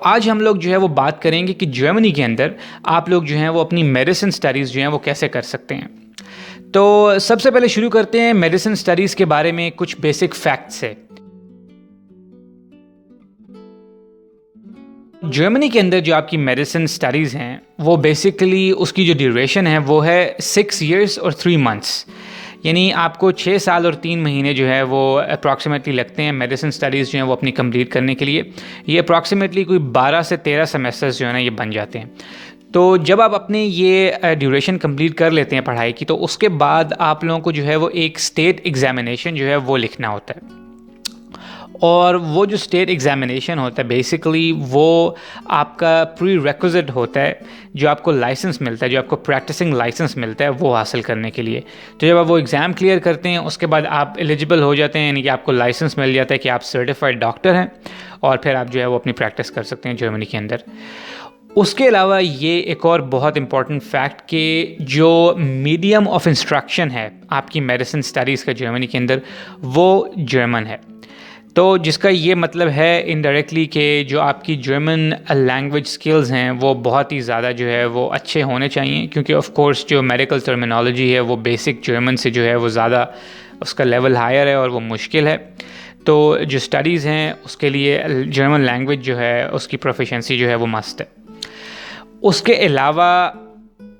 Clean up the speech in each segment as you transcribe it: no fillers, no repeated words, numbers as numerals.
आज हम लोग जो है वो बात करेंगे कि जर्मनी के अंदर आप लोग जो हैं वो अपनी मेडिसिन स्टडीज़ जो हैं वो कैसे कर सकते हैं। तो सबसे पहले शुरू करते हैं मेडिसिन स्टडीज़ के बारे में कुछ बेसिक फैक्ट्स से। जर्मनी के अंदर जो आपकी मेडिसिन स्टडीज़ हैं वो बेसिकली उसकी जो ड्यूरेशन है वो है 6 years और 3 months, यानी आपको 6 साल और 3 महीने जो है वो अप्रॉक्सीमेटली लगते हैं मेडिसिन स्टडीज़ जो हैं वो अपनी कंप्लीट करने के लिए। ये अप्रॉक्सीमेटली कोई 12 से 13 सेमेस्टर्स जो है ना ये बन जाते हैं। तो जब आप अपने ये ड्यूरेशन कंप्लीट कर लेते हैं पढ़ाई की, तो उसके बाद आप लोगों को जो है वो एक स्टेट एग्जामिनेशन जो है वो लिखना होता है। और वो जो स्टेट एग्जामिनेशन होता है बेसिकली वो आपका प्री रिक्विजिट होता है, जो आपको लाइसेंस मिलता है, जो आपको प्रैक्टिसिंग लाइसेंस मिलता है वो हासिल करने के लिए। तो जब आप वो एग्ज़ाम क्लियर करते हैं उसके बाद आप एलिजिबल हो जाते हैं, यानी कि आपको लाइसेंस मिल जाता है कि आप सर्टिफाइड डॉक्टर हैं और फिर आप जो है वो अपनी प्रैक्टिस कर सकते हैं जर्मनी के अंदर। उसके अलावा ये एक और बहुत इम्पॉर्टेंट फैक्ट कि जो मीडियम ऑफ इंस्ट्रक्शन है आपकी मेडिसिन स्टडीज़ का जर्मनी के अंदर वो जर्मन है। तो जिसका ये मतलब है इनडायरेक्टली कि जो आपकी जर्मन लैंग्वेज स्किल्स हैं वो बहुत ही ज़्यादा जो है वो अच्छे होने चाहिए, क्योंकि ऑफ कोर्स जो मेडिकल टर्मिनोलॉजी है वो बेसिक जर्मन से जो है वो ज़्यादा उसका लेवल हायर है और वो मुश्किल है। तो जो स्टडीज़ हैं उसके लिए जर्मन लैंग्वेज जो है उसकी प्रोफिशिएंसी जो है वो मस्ट है। उसके अलावा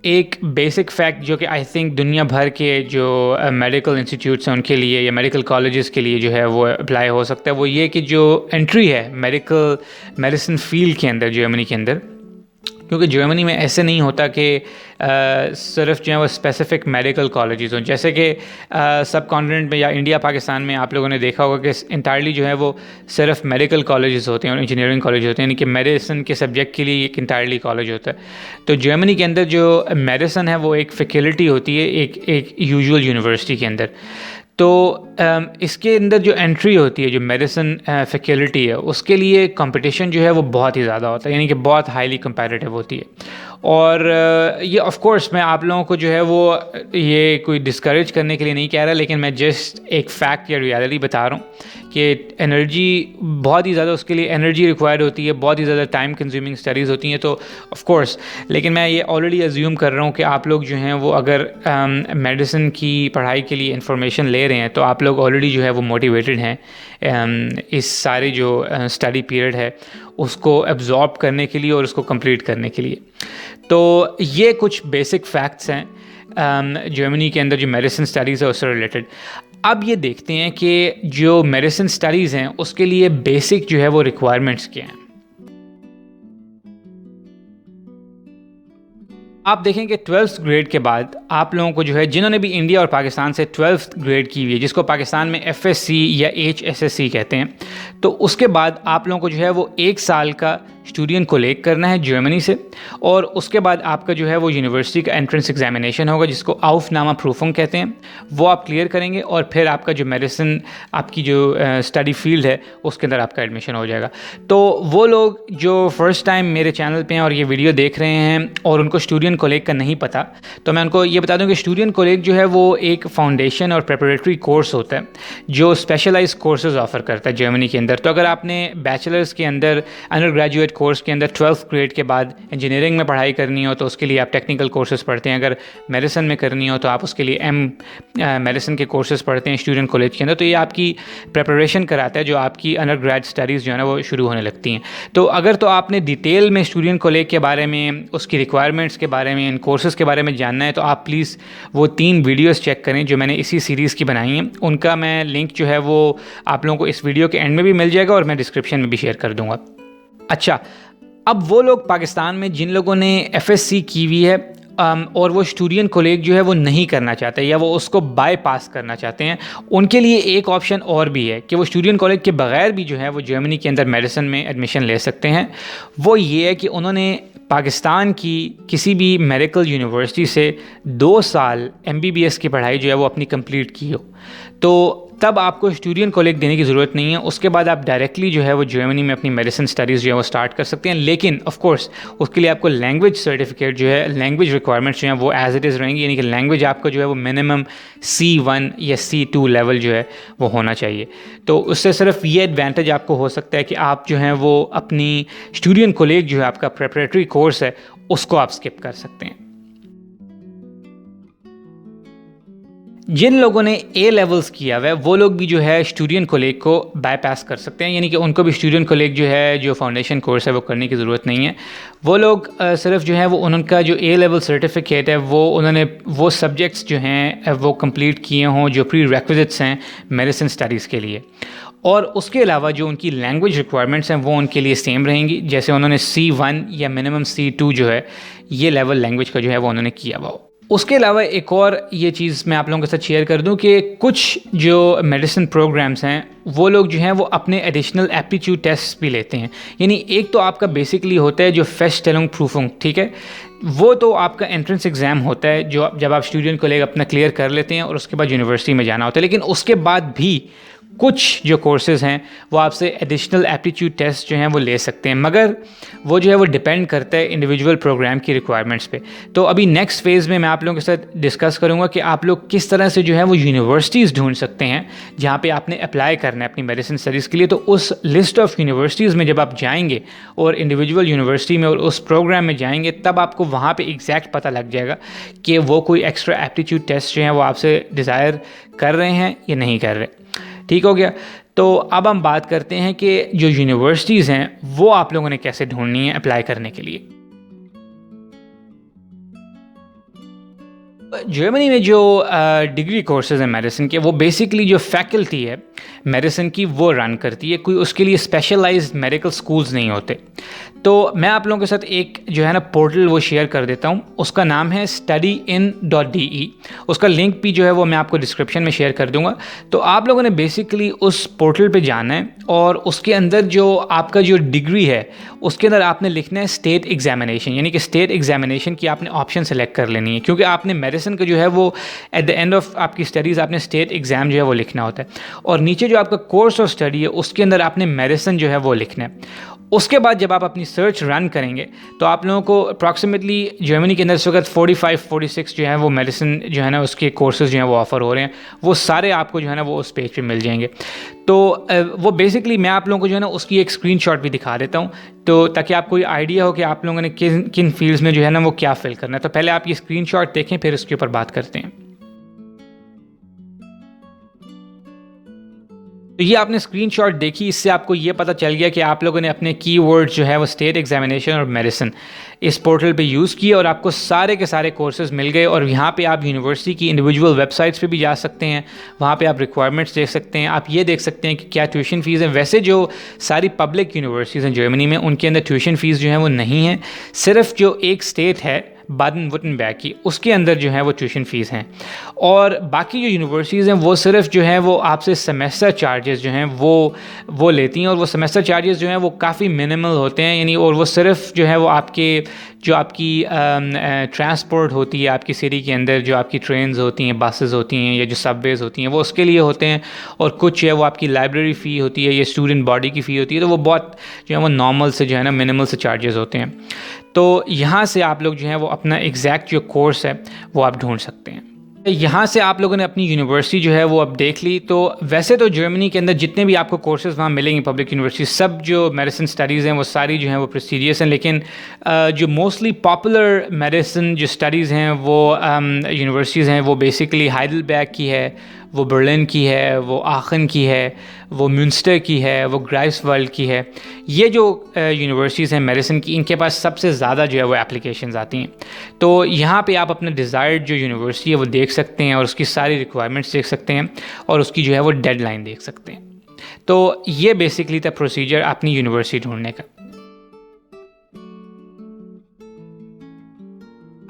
एक बेसिक फैक्ट जो कि आई थिंक दुनिया भर के जो मेडिकल इंस्टीट्यूट्स हैं उनके लिए या मेडिकल कॉलेजेस के लिए जो है वो अप्लाई हो सकता है, वो ये कि जो एंट्री है मेडिसिन फील्ड के अंदर जर्मनी के अंदर, क्योंकि जर्मनी में ऐसे नहीं होता कि सिर्फ जो है वो स्पेसिफिक मेडिकल कॉलेजेस हों, जैसे कि सब कॉन्टिनेंट में या इंडिया पाकिस्तान में आप लोगों ने देखा होगा कि इंटायरली जो है वो सिर्फ मेडिकल कॉलेजेस होते हैं और इंजीनियरिंग कॉलेज होते हैं, यानी कि मेडिसिन के सब्जेक्ट के लिए एक इंटायरली कॉलेज होता है। तो जर्मनी के अंदर जो मेडिसिन है वो एक फैकल्टी होती है एक यूजुअल यूनिवर्सिटी के अंदर। तो इसके अंदर जो एंट्री होती है जो मेडिसिन फैकल्टी है उसके लिए कंपटीशन जो है वो बहुत ही ज़्यादा होता है, यानी कि बहुत हाईली कंपैरेटिव होती है। और ये ऑफ कोर्स मैं आप लोगों को जो है वो ये कोई डिस्करेज करने के लिए नहीं कह रहा, लेकिन मैं जस्ट एक फैक्ट या रियलिटी बता रहा हूँ कि एनर्जी बहुत ही ज़्यादा, उसके लिए एनर्जी रिक्वायर्ड होती है, बहुत ही ज़्यादा टाइम कंज्यूमिंग स्टडीज़ होती हैं। तो ऑफ कोर्स, लेकिन मैं ये ऑलरेडी अज्यूम कर रहा हूँ कि आप लोग जो हैं वो अगर मेडिसिन की पढ़ाई के लिए इंफॉर्मेशन ले रहे हैं तो आप लोग ऑलरेडी जो है वो मोटिवेटेड हैं इस सारे जो स्टडी पीरियड है उसको एब्जॉर्ब करने के लिए और उसको कंप्लीट करने के लिए। तो ये कुछ बेसिक फैक्ट्स हैं जर्मनी के अंदर जो मेडिसिन स्टडीज़ है उससे रिलेटेड। अब ये देखते हैं कि जो मेडिसिन स्टडीज़ हैं उसके लिए बेसिक जो है वो रिक्वायरमेंट्स क्या हैं। आप देखें कि 12th ग्रेड के बाद आप लोगों को जो है, जिन्होंने भी इंडिया और पाकिस्तान से 12th ग्रेड की हुई है, जिसको पाकिस्तान में FSC या HSSC कहते हैं, तो उसके बाद आप लोगों को जो है वो 1 साल का स्टूडेंट को लेक करना है जर्मनी से, और उसके बाद आपका जो है वो यूनिवर्सिटी का एंट्रेंस एग्जामिनेशन होगा जिसको आउफनामा प्रूफुंग कहते हैं, वो आप क्लियर करेंगे और फिर आपका जो मेडिसिन आपकी जो स्टडी फील्ड है उसके अंदर आपका एडमिशन हो जाएगा। तो वो लोग जो फर्स्ट टाइम मेरे चैनल पे हैं और ये वीडियो देख रहे हैं और उनको स्टूडेंट कोलेज का नहीं पता, तो मैं उनको ये बता दूं कि स्टूडेंट कोलेज जो है वो एक फाउंडेशन और प्रेपरेटरी कोर्स होता है जो स्पेशलाइज्ड कोर्सेज ऑफर करता है जर्मनी के अंदर। तो अगर आपने बैचलर्स के अंदर अंडर ग्रेजुएट कोर्स के अंदर 12th ग्रेड के बाद इंजीनियरिंग में पढ़ाई करनी हो तो उसके लिए आप टेक्निकल कोर्सेज पढ़ते हैं, अगर मेडिसिन में करनी हो तो आप उसके लिए मेडिसिन के कोर्सेज पढ़ते हैं स्टूडेंट कॉलेज के अंदर। तो ये आपकी प्रिपरेशन कराता है जो आपकी अंडर ग्रेड स्टडीज़ जो है ना वो शुरू होने लगती हैं। तो अगर तो आपने डिटेल में स्टूडेंट कॉलेज के बारे में, उसकी रिक्वायरमेंट्स के बारे में, इन कोर्सेज़ के बारे में जानना है तो आप प्लीज़ वो 3 वीडियोज़ चेक करें जो मैंने इसी सीरीज़ की बनाई हैं। उनका मैं लिंक जो है वो आप लोगों को इस वीडियो के एंड में भी मिल जाएगा और मैं डिस्क्रिप्शन में भी शेयर कर दूँगा। अच्छा, अब वो लोग पाकिस्तान में जिन लोगों ने FSC की हुई है और वो स्टूडेंट कॉलेज जो है वो नहीं करना चाहते या वो उसको बाईपास करना चाहते हैं, उनके लिए एक ऑप्शन और भी है कि वो स्टूडेंट कॉलेज के बगैर भी जो है वो जर्मनी के अंदर मेडिसिन में एडमिशन ले सकते हैं। वो ये है कि उन्होंने पाकिस्तान की किसी भी मेडिकल यूनिवर्सिटी से 2 साल MBBS की पढ़ाई जो है वो अपनी कंप्लीट की हो। तो तब आपको स्टूडेंट कॉलेज देने की ज़रूरत नहीं है। उसके बाद आप डायरेक्टली जो है वो जर्मनी में अपनी मेडिसिन स्टडीज़ जो है वो स्टार्ट कर सकते हैं। लेकिन ऑफ कोर्स उसके लिए आपको लैंग्वेज सर्टिफिकेट जो है, लैंग्वेज रिक्वायरमेंट्स जो हैं वो एज इट इज़ रहेंगी, यानी कि लैंग्वेज आपका जो है वो मिनिमम C1 या C2 लेवल जो है वो होना चाहिए। तो उससे सिर्फ ये एडवांटेज आपको हो सकता है कि आप जो है वो अपनी स्टूडेंट कॉलेज जो है आपका प्रेपरेटरी कोर्स है उसको आप स्किप कर सकते हैं। जिन लोगों ने ए लेवल्स किया हुआ है वो लोग भी जो है स्टूडेंट कॉलेज को बाईपास कर सकते हैं, यानी कि उनको भी स्टूडेंट कॉलेज जो है, जो फाउंडेशन कोर्स है वो करने की ज़रूरत नहीं है। वो लोग सिर्फ जो है वो उनका जो ए लेवल सर्टिफिकेट है वो उन्होंने वो सब्जेक्ट्स जो हैं वो कंप्लीट किए हों जो प्री रेक्विजिट्स हैं मेडिसिन स्टडीज़ के लिए, और उसके अलावा जो उनकी लैंग्वेज रिक्वायरमेंट्स हैं वो उनके लिए सेम रहेंगी, जैसे उन्होंने C1 या मिनिमम C2 जो है ये लेवल लैंग्वेज का जो है वो उन्होंने किया हुआ हो। उसके अलावा एक और ये चीज़ मैं आप लोगों के साथ शेयर कर दूं कि कुछ जो मेडिसिन प्रोग्राम्स हैं वो लोग जो हैं वो अपने एडिशनल एप्टीट्यूड टेस्ट भी लेते हैं। यानी एक तो आपका बेसिकली होता है जो Feststellungsprüfung, ठीक है, वो तो आपका एंट्रेंस एग्ज़ाम होता है जो जब आप स्टूडेंट को लेकर अपना क्लियर कर लेते हैं और उसके बाद यूनिवर्सिटी में जाना होता है। लेकिन उसके बाद भी कुछ जो कोर्सेज़ हैं वो आपसे एडिशनल एप्टीट्यूड टेस्ट जो हैं वो ले सकते हैं, मगर वो जो है वो डिपेंड करता है इंडिविजुअल प्रोग्राम की रिक्वायरमेंट्स पे। तो अभी नेक्स्ट फेज़ में मैं आप लोगों के साथ डिस्कस करूँगा कि आप लोग किस तरह से जो है वो यूनिवर्सिटीज़ ढूंढ सकते हैं जहाँ पे आपने अप्लाई करना है अपनी मेडिसिन स्टडीज़ के लिए। तो उस लिस्ट ऑफ यूनिवर्सिटीज़ में जब आप जाएंगे और इंडिविजुअल यूनिवर्सिटी में और उस प्रोग्राम में जाएंगे तब आपको वहाँ पर एग्जैक्ट पता लग जाएगा कि वो कोई एक्स्ट्रा एप्टीट्यूड टेस्ट जो हैं वो आपसे डिज़ायर कर रहे हैं या नहीं कर रहे। ठीक हो गया। तो अब हम बात करते हैं कि जो यूनिवर्सिटीज़ हैं वो आप लोगों ने कैसे ढूंढनी है अप्लाई करने के लिए। जर्मनी में जो डिग्री कोर्सेज हैं मेडिसिन के, वो बेसिकली जो फैकल्टी है मेडिसिन की वो रन करती है, कोई उसके लिए स्पेशलाइज्ड मेडिकल स्कूल्स नहीं होते। तो मैं आप लोगों के साथ एक जो है ना पोर्टल वो शेयर कर देता हूँ, उसका नाम है studyin.de। उसका लिंक भी जो है वो मैं आपको डिस्क्रिप्शन में शेयर कर दूंगा। तो आप लोगों ने बेसिकली उस पोर्टल पे जाना है और उसके अंदर जो आपका जो डिग्री है उसके अंदर आपने लिखना है स्टेट एग्जामिनेशन, यानी कि स्टेट एग्जामिनेशन की आपने ऑप्शन सेलेक्ट कर लेनी है, क्योंकि आपने मेडिसिन का जो है वो एट द एंड ऑफ आपकी स्टडीज़ आपने स्टेट एग्ज़ाम जो है वो लिखना होता है, और नीचे जो आपका कोर्स ऑफ स्टडी है उसके अंदर आपने मेडिसिन जो है वो लिखना है। उसके बाद जब आप अपनी सर्च रन करेंगे तो आप लोगों को अप्रॉक्सीमेटली जर्मनी के अंदर इस वक्त 45-46 जो है वो मेडिसिन जो है ना उसके कोर्सेज जो हैं वो ऑफ़र हो रहे हैं, वो सारे आपको जो है ना वो उस पेज पे मिल जाएंगे। तो वो बेसिकली मैं आप लोगों को जो है ना उसकी एक स्क्रीनशॉट भी दिखा देता हूँ, तो ताकि आपको ये आइडिया हो कि आप लोगों ने किन किन फील्ड्स में जो है ना वो क्या फिल करना है। तो पहले आप ये स्क्रीनशॉट देखें, फिर उसके ऊपर बात करते हैं। तो ये आपने स्क्रीनशॉट देखी, इससे आपको ये पता चल गया कि आप लोगों ने अपने कीवर्ड्स जो है वो स्टेट एग्जामिनेशन और मेडिसिन इस पोर्टल पे यूज़ किए और आपको सारे के सारे कोर्सेज मिल गए। और यहाँ पे आप यूनिवर्सिटी की इंडिविजुअल वेबसाइट्स पे भी जा सकते हैं, वहाँ पे आप रिक्वायरमेंट्स देख सकते हैं, आप ये देख सकते हैं कि क्या ट्यूशन फ़ीस है। वैसे जो सारी पब्लिक यूनिवर्सिटीज़ हैं जर्मनी में उनके अंदर ट्यूशन फ़ीस जो है वो नहीं है, सिर्फ जो एक स्टेट है बादन-वुर्टेनबर्ग की उसके अंदर जो है वो ट्यूशन फ़ीस हैं, और बाकी जो यूनिवर्सिटीज़ हैं वो सिर्फ जो है वो आपसे सेमेस्टर चार्जेस जो हैं वो लेती हैं, और वो सेमेस्टर चार्जेस जो हैं वो काफ़ी मिनिमल होते हैं, यानी और वो सिर्फ जो है वो आपके जो आपकी ट्रांसपोर्ट होती है आपकी सिटी के अंदर, जो आपकी ट्रेन्स होती हैं, बसेस होती हैं या जो सबवेज़ होती हैं वो उसके लिए होते हैं, और कुछ है वो आपकी लाइब्रेरी फ़ी होती है या स्टूडेंट बॉडी की फ़ी होती है, तो वो बहुत जो है वो नॉर्मल से जो है ना मिनिमल से चार्जेस होते हैं। तो यहाँ से आप लोग जो हैं वो अपना एग्जैक्ट जो कोर्स है वो आप ढूंढ सकते हैं। यहाँ से आप लोगों ने अपनी यूनिवर्सिटी जो है वो अब देख ली। तो वैसे तो जर्मनी के अंदर जितने भी आपको कोर्सेज़ वहाँ मिलेंगे पब्लिक यूनिवर्सिटी, सब जो मेडिसिन स्टडीज़ हैं वो सारी जो हैं वो प्रेस्टीजियस हैं, लेकिन जो मोस्टली पॉपुलर मेडिसिन जो स्टडीज़ हैं वो यूनिवर्सिटीज़ हैं वो बेसिकली हाइडेलबर्ग की है, वो बर्लिन की है, वो आखन की है, वो म्यूनस्टर की है, वो ग्राइफ्सवाल्ड की है। ये जो यूनिवर्सिटीज़ हैं मेडिसिन की, इनके पास सबसे ज़्यादा जो है वो एप्लीकेशंस आती हैं। तो यहाँ पे आप अपना डिज़ायर्ड जो यूनिवर्सिटी है वो देख सकते हैं और उसकी सारी रिक्वायरमेंट्स देख सकते हैं और उसकी जो है वो डेडलाइन देख सकते हैं। तो ये बेसिकली था प्रोसीजर अपनी यूनिवर्सिटी ढूंढने का।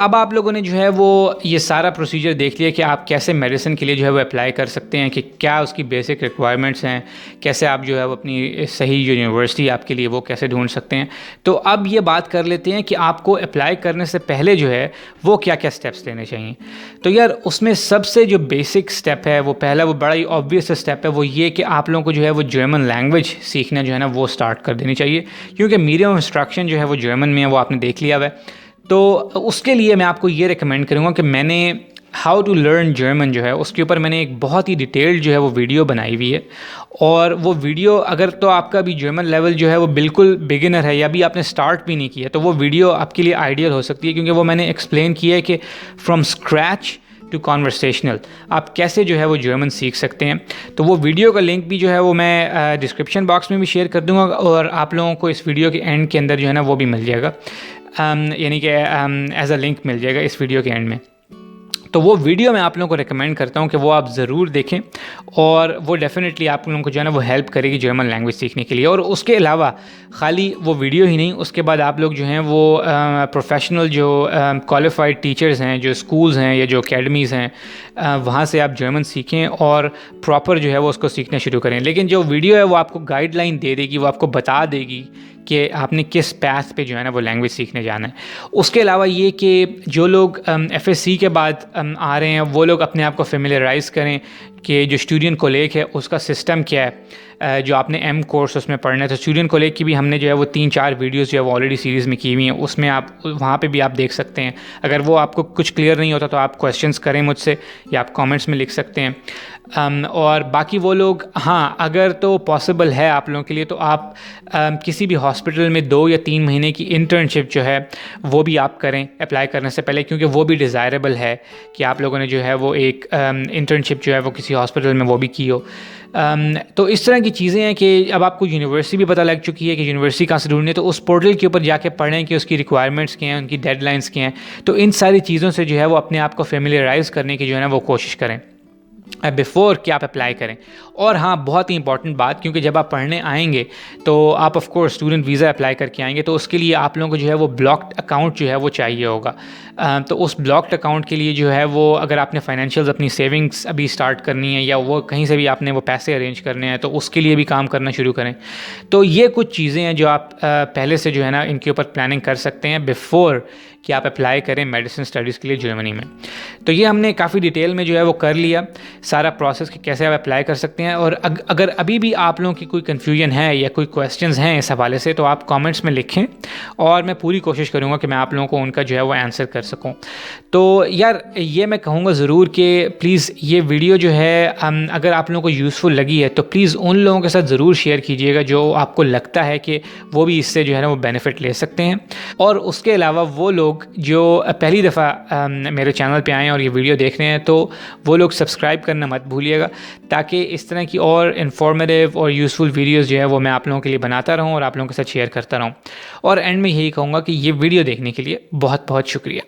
अब आप लोगों ने जो है वो ये सारा प्रोसीजर देख लिया कि आप कैसे मेडिसिन के लिए जो है वो अप्लाई कर सकते हैं, कि क्या उसकी बेसिक रिक्वायरमेंट्स हैं, कैसे आप जो है वो अपनी सही जो यूनिवर्सिटी आपके लिए वो कैसे ढूंढ सकते हैं। तो अब ये बात कर लेते हैं कि आपको अप्लाई करने से पहले जो है वो क्या क्या स्टेप्स लेने चाहिए। तो यार उसमें सबसे जो बेसिक स्टेप है वो पहला, वो बड़ा ही ऑब्वियस स्टेप है, वो ये कि आप लोगों को जो है वो जर्मन लैंग्वेज सीखना जो है ना वो स्टार्ट कर देनी चाहिए, क्योंकि मीडियम ऑफ इंस्ट्रक्शन जो है वो जर्मन में है, वो आपने देख लिया हुआ है। तो उसके लिए मैं आपको ये रिकमेंड करूँगा कि मैंने हाउ टू लर्न जर्मन जो है उसके ऊपर मैंने एक बहुत ही डिटेल्ड जो है वो वीडियो बनाई हुई है। और वो वीडियो अगर तो आपका भी जर्मन लेवल जो है वो बिल्कुल बिगिनर है या भी आपने स्टार्ट भी नहीं किया, तो वो वीडियो आपके लिए आइडियल हो सकती है, क्योंकि वो मैंने एक्सप्लेन किया है कि फ्रॉम स्क्रैच टू कॉन्वर्सेशनल आप कैसे जो है वो जर्मन सीख सकते हैं। तो वो वीडियो का लिंक भी जो है वो मैं डिस्क्रिप्शन बॉक्स में भी शेयर कर दूंगा, और आप लोगों को इस वीडियो के एंड के अंदर जो है ना वो भी मिल जाएगा, यानी कि एज अ लिंक मिल जाएगा इस वीडियो के एंड में। तो वो वीडियो मैं आप लोगों को रिकमेंड करता हूँ कि वो आप ज़रूर देखें, और वो डेफिनेटली आप लोगों को जो है ना वो हेल्प करेगी जर्मन लैंग्वेज सीखने के लिए। और उसके अलावा खाली वो वीडियो ही नहीं, उसके बाद आप लोग जो हैं वो प्रोफेशनल जो क्वालिफाइड टीचर्स हैं, जो स्कूल्स हैं या जो अकेडमीज़ हैं, वहाँ से आप जर्मन सीखें और प्रॉपर जो है वो उसको सीखना शुरू करें। लेकिन जो वीडियो है वो आपको गाइडलाइन दे देगी, वो आपको बता देगी कि आपने किस पैथ पे जो है ना वो लैंग्वेज सीखने जाना है। उसके अलावा ये कि जो लोग FSC के बाद आ रहे हैं वो लोग अपने आप को फेमिलियराइज़ करें कि जो स्टूडेंट कोलेज है उसका सिस्टम क्या है, जो आपने M कोर्स उसमें पढ़ना है। तो स्टूडेंट कोलेज की भी हमने जो है वो 3-4 वीडियोस जो है वो ऑलरेडी सीरीज़ में की हुई हैं, उसमें आप वहाँ पे भी आप देख सकते हैं। अगर वो आपको कुछ क्लियर नहीं होता तो आप क्वेश्चंस करें मुझसे या आप कमेंट्स में लिख सकते हैं। और बाकी वो लोग, हाँ अगर तो पॉसिबल है आप लोगों के लिए तो आप किसी भी हॉस्पिटल में 2 या 3 महीने की इंटर्नशिप जो है वो भी आप करें अप्लाई करने से पहले, क्योंकि वो भी डिज़ायरेबल है कि आप लोगों ने जो है वो एक इंटर्नशिप जो है वो किसी हॉस्पिटल में वो भी की हो। तो इस तरह की चीज़ें हैं कि अब आपको यूनिवर्सिटी भी पता लग चुकी है कि यूनिवर्सिटी कहाँ से ढूंढनी है, तो उस पोर्टल के ऊपर जाके पढ़ें कि उसकी रिक्वायरमेंट्स क्या हैं, उनकी डेडलाइंस क्या हैं। तो इन सारी चीज़ों से जो है वो अपने आप को फेमिलियराइज़ करने की जो है ना वो कोशिश करें बिफ़ोर कि आप अप्लाई करें। और हाँ, बहुत ही इंपॉर्टेंट बात, क्योंकि जब आप पढ़ने आएंगे तो आप of course student visa apply करके आएंगे, तो उसके लिए आप लोगों को जो है वो ब्लॉक्ड अकाउंट जो है वो चाहिए होगा। तो उस ब्लॉक्ड अकाउंट के लिए जो है वो, अगर आपने फाइनेंशियल्स अपनी सेविंग्स अभी स्टार्ट करनी है या वो कहीं से भी आपने वो पैसे अरेंज करने हैं, तो उसके लिए भी काम करना शुरू करें। तो ये कुछ चीज़ें हैं जो आप पहले से जो है ना इनके ऊपर प्लानिंग कर सकते हैं बिफ़ोर कि आप अप्लाई करें मेडिसिन स्टडीज़ के लिए जर्मनी में। तो ये हमने काफ़ी डिटेल में जो है वो कर लिया सारा प्रोसेस कि कैसे आप अप्लाई कर सकते हैं। और अगर अभी भी आप लोगों की कोई कन्फ्यूजन है या कोई क्वेश्चंस हैं इस हवाले से, तो आप कमेंट्स में लिखें और मैं पूरी कोशिश करूँगा कि मैं आप लोगों को उनका जो है वो आंसर कर सकूँ। तो यार ये मैं कहूँगा ज़रूर कि प्लीज़ ये वीडियो जो है अगर आप लोगों को यूज़फुल लगी है तो प्लीज़ उन लोगों के साथ ज़रूर शेयर कीजिएगा जो आपको लगता है कि वो भी इससे जो है ना वो बेनिफिट ले सकते हैं। और उसके अलावा वो लोग जो पहली दफ़ा मेरे चैनल पे आए हैं और ये वीडियो देख रहे हैं, तो वो लोग सब्सक्राइब करना मत भूलिएगा, ताकि इस तरह की और इन्फॉर्मेटिव और यूज़फुल वीडियोस जो है वो मैं आप लोगों के लिए बनाता रहूं और आप लोगों के साथ शेयर करता रहूं। और एंड में यही कहूँगा कि ये वीडियो देखने के लिए बहुत बहुत शुक्रिया।